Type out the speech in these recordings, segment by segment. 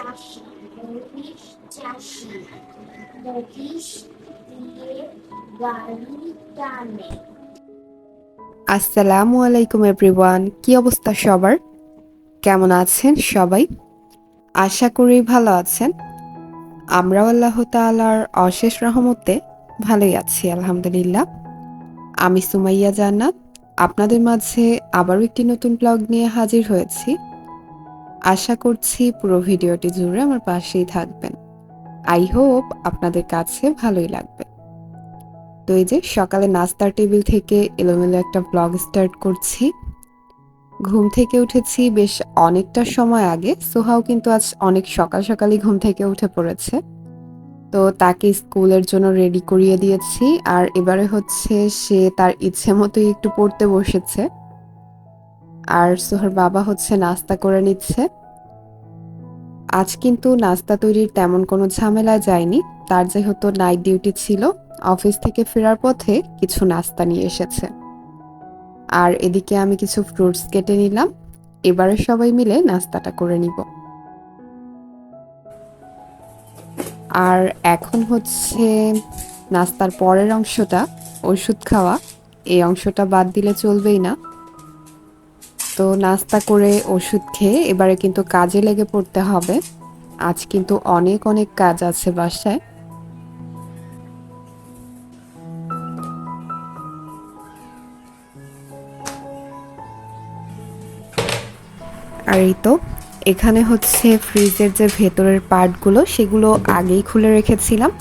চাষি, মহিষ চাষি, মহিষ দিয়ে গাড়ি টানে। আসসালামু আলাইকুম এভরিওয়ান, কি অবস্থা সবার? কেমন আছেন সবাই? আশা করি ভালো আছেন। আমরাও আল্লাহ তাআলার অশেষ রহমতে ভালোই আছি আলহামদুলিল্লাহ। আমি সুমাইয়া জান্নাত আপনাদের মাঝে আবারও একটি নতুন ব্লগ নিয়ে হাজির হয়েছি। আশা করছি পুরো ভিডিওটি জুড়ে আমার পাশেই থাকবেন। আই হোপ আপনাদের কাছে ভালোই লাগবে। তো এই যে সকালে নাস্তার টেবিল থেকে এলোমেলো একটা ব্লগ স্টার্ট করছি। ঘুম থেকে উঠেছি বেশ অনেকটা সময় আগে। সোহাও কিন্তু আজ অনেক সকাল সকালই ঘুম থেকে উঠে পড়েছে। তো তাকে স্কুলের জন্য রেডি করিয়ে দিয়েছি। আর এবারে হচ্ছে সে তার ইচ্ছে মতোই একটু পড়তে বসেছে। আর সোহার বাবা হচ্ছে নাস্তা করে নিচ্ছে। আজ কিন্তু নাস্তা তৈরির তেমন কোনো ঝামেলায় যায়নি। তার যেহেতু নাইট ডিউটি ছিল, অফিস থেকে ফেরার পথে কিছু নাস্তা নিয়ে এসেছে। আর এদিকে আমি কিছু ফ্রুটস কেটে নিলাম। এবারে সবাই মিলে নাস্তাটা করে নিব। আর এখন হচ্ছে নাস্তার পরের অংশটা, ওষুধ খাওয়া। এই অংশটা বাদ দিলে চলবেই না। তো নাস্তা করে ওষুধ খেয়ে এবারে কিন্তু কাজে লেগে পড়তে হবে। আজ কিন্তু অনেক অনেক কাজ আছে বাসায়। আর এই তো এখানে হচ্ছে ফ্রিজের যে ভেতরের পার্টগুলো সেগুলো আগেই খুলে রেখেছিলাম।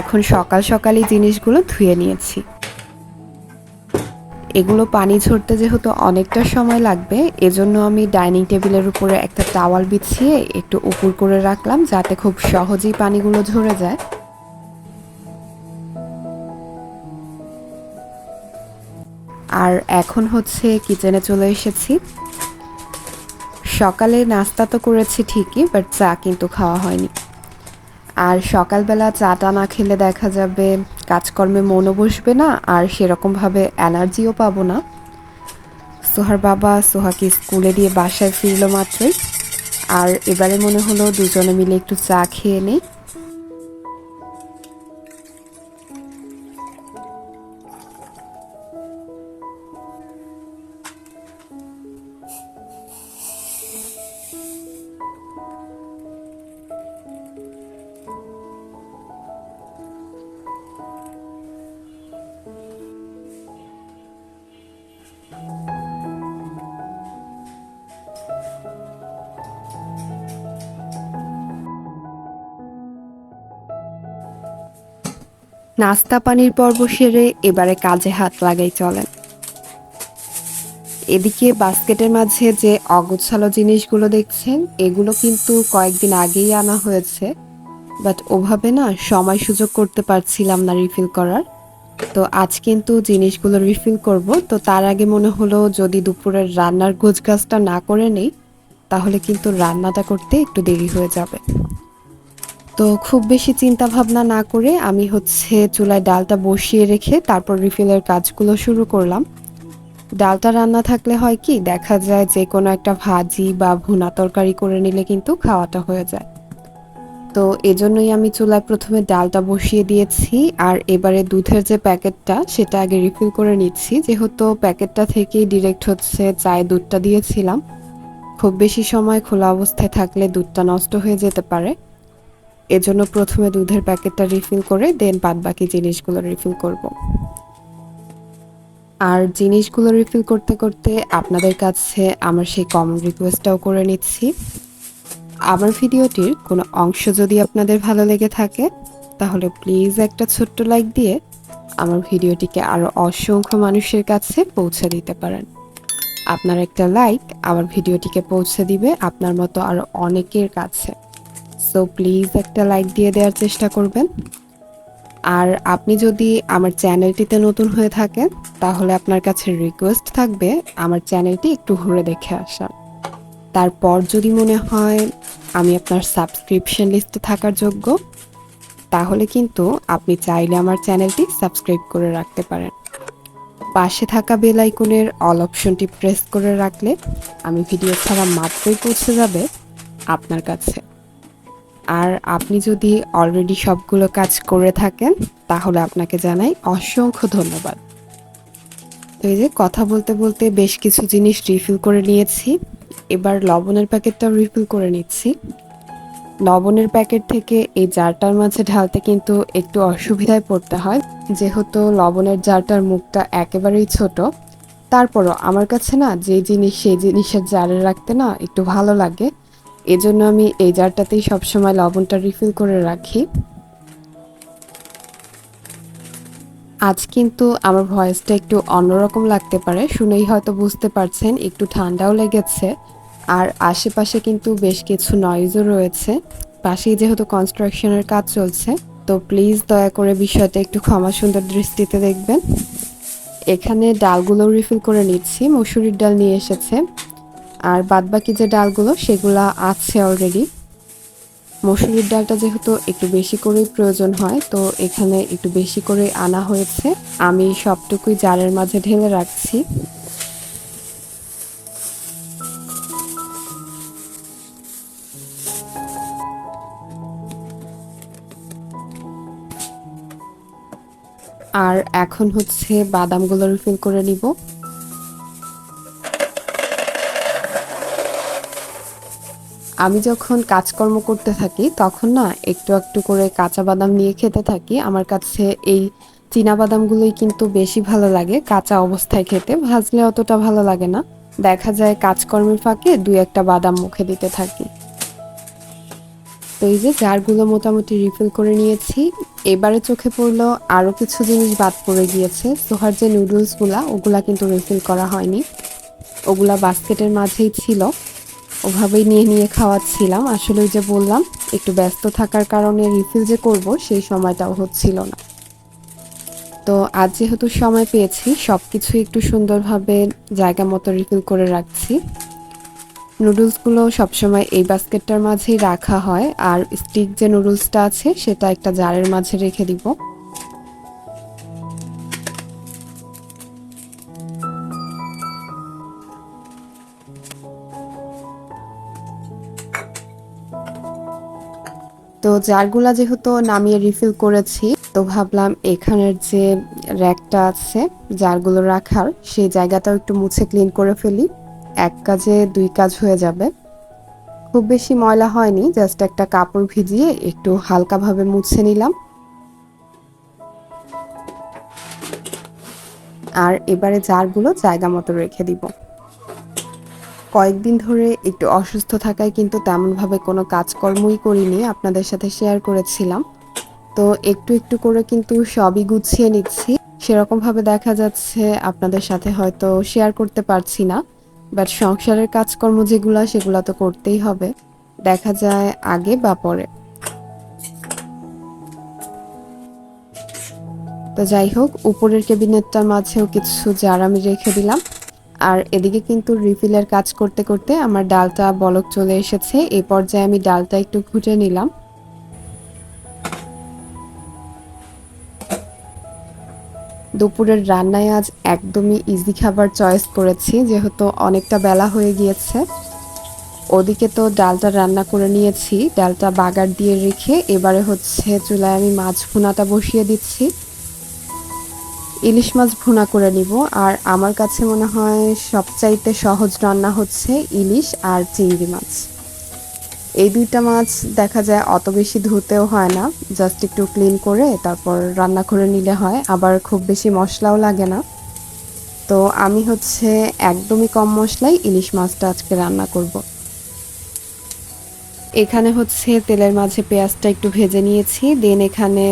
এখন সকাল সকালই জিনিসগুলো ধুয়ে নিয়েছি। এগুলো পানি ঝরতে যেহেতু অনেকটা সময় লাগবে, এজন্য আমি ডাইনিং টেবিলের উপরে একটা টাওয়াল বিছিয়ে একটু উপুর করে রাখলাম, যাতে খুব সহজেই পানিগুলো ঝরে যায়। আর এখন হচ্ছে কিচেনে চলে এসেছি। সকালে নাস্তা তো করেছি ঠিকই, বাট চা কিন্তু খাওয়া হয়নি। আর সকালবেলা চাটা না খেলে দেখা যাবে কাজকর্মে মনও বসবে না, আর সেরকমভাবে এনার্জিও পাবো না। সোহার বাবা সোহাকে স্কুলে দিয়ে বাসায় ফিরলো মাত্রই। আর এবারে মনে হলো দুজনে মিলে একটু চা খেয়ে নেই। নাস্তা পানির পর্ব সেরে এবারে কাজে হাত লাগাই চলেন। এদিকে বাস্কেটের মাঝে যে অগোছালো জিনিসগুলো দেখছেন, এগুলো কিন্তু কয়েকদিন আগেই আনা হয়েছে, বাট ওভাবে না সময় সুযোগ করতে পারছিলাম না রিফিল করার। তো আজ কিন্তু জিনিসগুলো রিফিল করব। তো তার আগে মনে হলো যদি দুপুরের রান্নার গোছগাছটা না করে নেই, তাহলে কিন্তু রান্নাটা করতে একটু দেরি হয়ে যাবে। তো খুব বেশি চিন্তা ভাবনা না করে আমি হচ্ছে চুলায় ডালটা বসিয়ে রেখে তারপর রিফিলের কাজগুলো শুরু করলাম। ডালটা রান্না থাকলে হয় কি, দেখা যায় যে কোনো একটা ভাজি বা ভুনা তরকারি করে নিলে কিন্তু খাওয়াটা হয়ে যায়। তো এজন্যই আমি চুলায় প্রথমে ডালটা বসিয়ে দিয়েছি। আর এবারে দুধের যে প্যাকেটটা সেটা আগে রিফিল করে নিচ্ছি, যেহেতু প্যাকেটটা থেকেই ডিরেক্ট হচ্ছে চায়ে দুধটা দিয়েছিলাম। খুব বেশি সময় খোলা অবস্থায় থাকলে দুধটা নষ্ট হয়ে যেতে পারে। এজন্য প্রথমে দুধের প্যাকেটটা রিফিল করে দেন বাদবাকি জিনিসগুলো রিফিল করব। আর জিনিসগুলো রিফিল করতে করতে আপনাদের কাছে আমার সেই কমন রিকোয়েস্টটাও করে নিচ্ছি। আমার ভিডিওটির কোনো অংশ যদি আপনাদের ভালো লেগে থাকে, তাহলে প্লিজ একটা ছোট্ট লাইক দিয়ে আমার ভিডিওটিকে আরও অসংখ্য মানুষের কাছে পৌঁছে দিতে পারেন। আপনার একটা লাইক আমার ভিডিওটিকে পৌঁছে দিবে আপনার মতো আরও অনেকের কাছে। সো প্লিজ একটা লাইক দিয়ে দেওয়ার চেষ্টা করবেন। আর আপনি যদি আমার চ্যানেলটিতে নতুন হয়ে থাকেন, তাহলে আপনার কাছে রিকোয়েস্ট থাকবে আমার চ্যানেলটি একটু ঘুরে দেখে আসা। তারপর যদি মনে হয় আমি আপনার সাবস্ক্রিপশন লিস্টে থাকার যোগ্য, তাহলে কিন্তু আপনি চাইলে আমার চ্যানেলটি সাবস্ক্রাইব করে রাখতে পারেন। পাশে থাকা বেল আইকনের অল অপশনটি প্রেস করে রাখলে আমি ভিডিও ছাড়া মাত্রই পৌঁছে যাবে আপনার কাছে। আর আপনি যদি অলরেডি সবগুলো কাজ করে থাকেন তাহলে আপনাকে জানাই অসংখ্য ধন্যবাদ। তো এই যে কথা বলতে বলতে বেশ কিছু জিনিস রিফিল করে নিয়েছি। এবার লবণের প্যাকেটটাও রিফিল করে নিচ্ছি। লবণের প্যাকেট থেকে এই জারটার মাঝে ঢালতে কিন্তু একটু অসুবিধায় পড়তে হয়, যেহেতু লবণের জারটার মুখটা একেবারেই ছোট। তারপরও আমার কাছে না যে জিনিস সেই জিনিসের জারে রাখতে না একটু ভালো লাগে, এজন্য আমি এই জারটাতেই সবসময় লবণটা রিফিল করে রাখি। আজ কিন্তু আমার ভয়েসটা একটু অন্যরকম লাগতে পারে, শুনেই হয়তো বুঝতে পারছেন একটু ঠান্ডাও লেগেছে। আর আশেপাশে কিন্তু বেশ কিছু নয়েজও রয়েছে, পাশেই যেহেতু কনস্ট্রাকশনের কাজ চলছে, তো প্লিজ দয়া করে বিষয়টা একটু ক্ষমা সুন্দর দৃষ্টিতে দেখবেন। এখানে ডালগুলো রিফিল করে নিচ্ছি, মসুরির ডাল নিয়ে এসেছে, আর বাদবাকি যে ডালগুলো সেগুলা আছে অলরেডি। মসুরির ডালটা যেহেতু একটু বেশি করেই প্রয়োজন হয়, তো এখানে একটু বেশি করে আনা হয়েছে। আমি সবটুকুই জারের মাঝে ঢেলে রাখছি। আর এখন হচ্ছে বাদামগুলো রিফিল করে নিব। আমি যখন কাজকর্ম করতে থাকি তখন না একটু একটু করে কাঁচা বাদাম নিয়ে খেতে থাকি। আমার কাছে এই চীনা বাদামগুলোই কিন্তু বেশি ভালো লাগে কাঁচা অবস্থায় খেতে, ভাজলে অতটা ভালো লাগে না। দেখা যায় কাজকর্মের ফাঁকে দুই একটা বাদাম মুখে দিতে থাকি। তো এই যে জারগুলো মোটামুটি রিফিল করে নিয়েছি। এবারে চোখে পড়লো আরও কিছু জিনিস বাদ পড়ে গিয়েছে। সোহার যে নুডলসগুলা ওগুলা কিন্তু রিফিল করা হয়নি, ওগুলা বাস্কেটের মাঝেই ছিল, ওভাবেই নিয়ে নিয়ে খাওয়াচ্ছিলাম। আসলে ওই যে বললাম একটু ব্যস্ত থাকার কারণে রিফিল যে করব সেই সময়টাও হচ্ছিল না। তো আজ যেহেতু সময় পেয়েছি সব কিছু একটু সুন্দরভাবে জায়গা মতো রিফিল করে রাখছি। নুডলসগুলো সবসময় এই বাস্কেটটার মাঝেই রাখা হয়, আর স্টিক যে নুডলসটা আছে সেটা একটা জারের মাঝে রেখে দিব। তো জারগুলা যেহেতু নামিয়ে রিফিল করেছি, তো ভাবলাম এখানের যে র্যাকটা আছে জারগুলো রাখার, সেই জায়গাটাও একটু মুছে ক্লিন করে ফেলি। এক কাজে দুই কাজ হয়ে যাবে। খুব বেশি ময়লা হয়নি, জাস্ট একটা কাপড় ভিজিয়ে একটু হালকাভাবে মুছে নিলাম। আর এবারে জারগুলো জায়গা মতো রেখে দিব। কয়েকদিন ধরে একটু অসুস্থ থাকায় কিন্তু তেমনভাবে কোনো কাজকর্মই করিনি, আপনাদের সাথে শেয়ার করেছিলাম। তো একটু একটু করে কিন্তু সবই গুছিয়ে নিচ্ছি। সেরকমভাবে দেখা যাচ্ছে আপনাদের সাথে হয়তো শেয়ার করতে পারছি না, বাট সংসারের কাজকর্ম যেগুলা সেগুলা তো করতেই হবে, দেখা যায় আগে বা পরে। তো যাই হোক, উপরের ক্যাবিনেটটার মাঝেও কিছু জার আমি রেখে দিলাম। আর এদিকে কিন্তু রিফিলের কাজ করতে করতে আমার ডালটা বলক চলে এসেছে। এই পর্যায়ে আমি ডালটা একটু ঘুটে নিলাম। দুপুরের রান্নায় আজ একদমই ইজি খাবার চয়েস করেছি, যেহেতু অনেকটা বেলা হয়ে গিয়েছে। ওদিকে তো ডালটা রান্না করে নিয়েছি, ডালটা বাগার দিয়ে রেখে এবারে হচ্ছে চুলায় আমি মাছ ভুনাটা বসিয়ে দিচ্ছি। ইলিশ মাছ ভুনা করে নিব। আর আমার কাছে মনে হয় সবচাইতে সহজ রান্না হচ্ছে ইলিশ আর চিংড়ি মাছ। এই দুইটা মাছ দেখা যায় অত বেশি ধুতেও হয় না, জাস্ট একটু ক্লিন করে তারপর রান্না করে নিলে হয়, আবার খুব বেশি মশলাও লাগে না। তো আমি হচ্ছে একদমই কম মশলায় ইলিশ মাছটা আজকে রান্না করব। এখানে হচ্ছে তেলের মাঝে পেঁয়াজটা একটু ভেজে নিয়েছি, দেন এখানে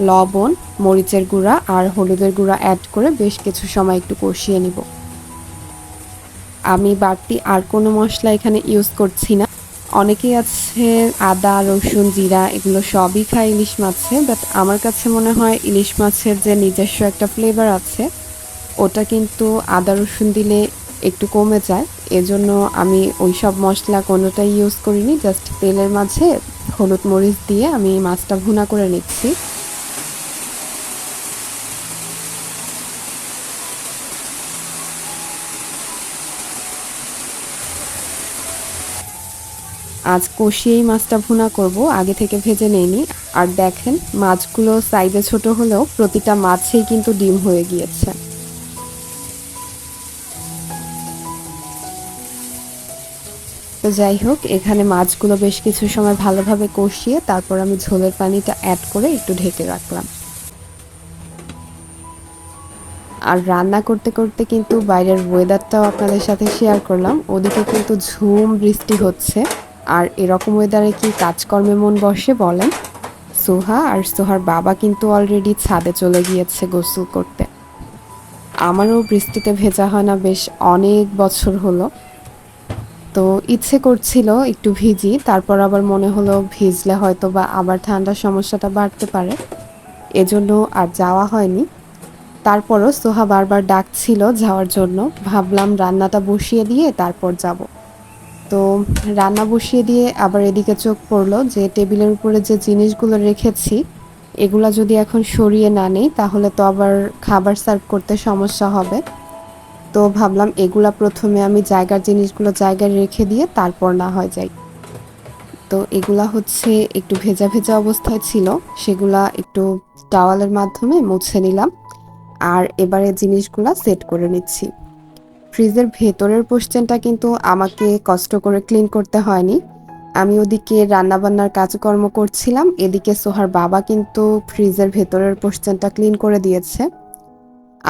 লবণ, মরিচের গুঁড়া আর হলুদের গুঁড়া অ্যাড করে বেশ কিছু সময় একটু কষিয়ে নিব। আমি বাড়তি আর কোনো মশলা এখানে ইউজ করছি না। অনেকেই আছে আদা, রসুন, জিরা এগুলো সবই খায় ইলিশ মাছে, বাট আমার কাছে মনে হয় ইলিশ মাছের যে নিজস্ব একটা ফ্লেভার আছে ওটা কিন্তু আদা রসুন দিলে একটু কমে যায়। এজন্য আমি ওই সব মশলা কোনোটাই ইউজ করিনি, জাস্ট তেলের মাঝে হলুদ মরিচ দিয়ে আমি মাছটা ভুনা করে নিচ্ছি। আজ কষিয়েই মাছটা ভুনা করব, আগে থেকে ভেজে নেইনি। আর দেখেন মাছগুলো সাইজে ছোট হলেও প্রতিটা মাছেই কিন্তু ডিম হয়ে গিয়েছে। তো যাই হোক, এখানে মাছগুলো বেশ কিছু সময় ভালোভাবে কষিয়ে তারপর আমি ঝোলের পানিটা অ্যাড করে একটু ঢেকে রাখলাম। আর রান্না করতে করতে কিন্তু বাইরের ওয়েদারটাও আপনাদের সাথে শেয়ার করলাম। ওদিকে কিন্তু ঝুম বৃষ্টি হচ্ছে। আর এরকম ওয়েদারে কি কাজকর্মে মন বসে বলেন? সোহা আর সোহার বাবা কিন্তু অলরেডি ছাদে চলে গিয়েছে গোসল করতে। আমারও বৃষ্টিতে ভেজা হয় না বেশ অনেক বছর হলো। তো ইচ্ছে করছিল একটু ভিজি, তারপর আবার মনে হলো ভিজলে হয়তো বা আবার ঠান্ডার সমস্যাটা বাড়তে পারে, এজন্য আর যাওয়া হয়নি। তারপরও সোহা বারবার ডাকছিল যাওয়ার জন্য, ভাবলাম রান্নাটা বসিয়ে দিয়ে তারপর যাব। তো রান্না বসিয়ে দিয়ে আবার এদিকে চোখ পড়লো যে টেবিলের উপরে যে জিনিসগুলো রেখেছি এগুলা যদি এখন সরিয়ে না নেই তাহলে তো আবার খাবার সার্ভ করতে সমস্যা হবে। তো ভাবলাম এগুলা প্রথমে আমি জিনিসগুলো জায়গায় রেখে দিয়ে তারপর না হয় যাই। তো এগুলা হচ্ছে একটু ভেজা ভেজা অবস্থায় ছিল, সেগুলা একটু টাওয়ালের মাধ্যমে মুছে নিলাম। আর এবারে জিনিসগুলা সেট করে নিচ্ছি। ফ্রিজের ভেতরের পোর্শনটা কিন্তু আমাকে কষ্ট করে ক্লিন করতে হয়নি। আমি ওদিকে রান্নাবান্নার কাজকর্ম করছিলাম, এদিকে সোহার বাবা কিন্তু ফ্রিজের ভেতরের পোর্শনটা ক্লিন করে দিয়েছে।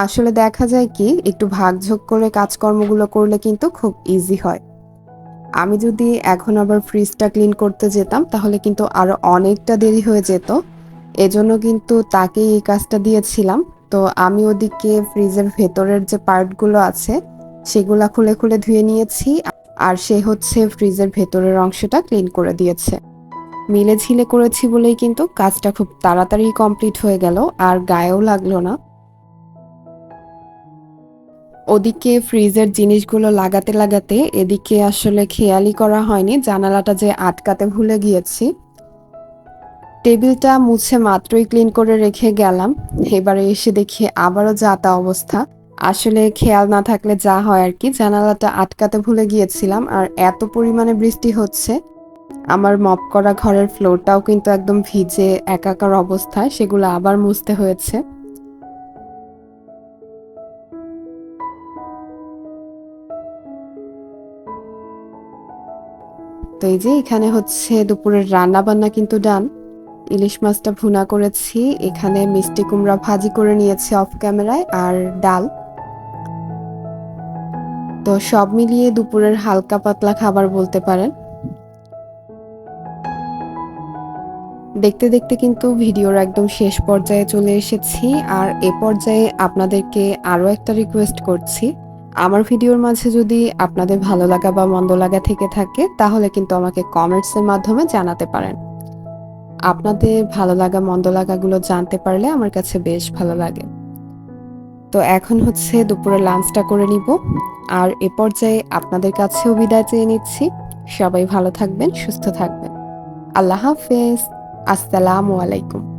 আসলে দেখা যায় কি একটু ভাগযোগ করে কাজকর্মগুলো করলে কিন্তু খুব ইজি হয়। আমি যদি এখন আবার ফ্রিজটা ক্লিন করতে যেতাম তাহলে কিন্তু আরো অনেকটা দেরি হয়ে যেত। এজন্য কিন্তু তাকেই এই কাজটা দিয়েছিলাম। তো আমি ওদিকে ফ্রিজের ভেতরের যে পার্টগুলো আছে সেগুলা খুলে খুলে ধুয়ে নিয়েছি। আর সে হচ্ছে ফ্রিজের ভেতরের অংশটা ক্লিন করে দিয়েছে। মিলে ঝিলে করেছি বলেই কিন্তু কাজটা খুব তাড়াতাড়ি কমপ্লিট হয়ে গেল আর গায়েও লাগলো না। ওদিকে ফ্রিজের জিনিসগুলো লাগাতে লাগাতে এদিকে আসলে খেয়ালই করা হয়নি জানালাটা যে আটকাতে ভুলে গিয়েছি। টেবিলটা মুছে মাত্রই ক্লিন করে রেখে গেলাম, এবারে এসে দেখি আবারও যা তা অবস্থা। আসলে খেয়াল না থাকলে যা হয় আর কি, জানালাটা আটকাতে ভুলে গিয়েছিলাম আর এত পরিমাণে বৃষ্টি হচ্ছে আমার মপ করা ঘরের ফ্লোরটাও কিন্তু একদম ভিজে একাকার অবস্থায়, সেগুলো আবার মুছতে হয়েছে। তো এই যে এখানে হচ্ছে দুপুরের রান্না বান্না কিন্তু ডান। ইলিশ মাছটা ভুনা করেছি, এখানে মিষ্টি কুমড়া ভাজি করে নিয়েছি অফ ক্যামেরায়, আর ডাল। তো সব মিলিয়ে দুপুরের হালকা পাতলা খাবার বলতে পারেন। দেখতে দেখতে কিন্তু ভিডিওর একদম শেষ পর্যায়ে চলে এসেছি। আর এ পর্যায়ে আপনাদেরকে আরও একটা রিকোয়েস্ট করছি, আমার ভিডিওর মাঝে যদি আপনাদের ভালো লাগা বা মন্দ লাগা থেকে থাকে তাহলে কিন্তু আমাকে কমেন্টসের মাধ্যমে জানাতে পারেন। আপনাদের ভালো লাগা মন্দ লাগাগুলো জানতে পারলে আমার কাছে বেশ ভালো লাগে। তো এখন হচ্ছে দুপুরে লাঞ্চটা করে নিব। আর এ পর্যায়ে আপনাদের কাছেও বিদায় চেয়ে নিচ্ছি। সবাই ভালো থাকবেন, সুস্থ থাকবেন। আল্লাহ হাফেজ। আসসালামু আলাইকুম।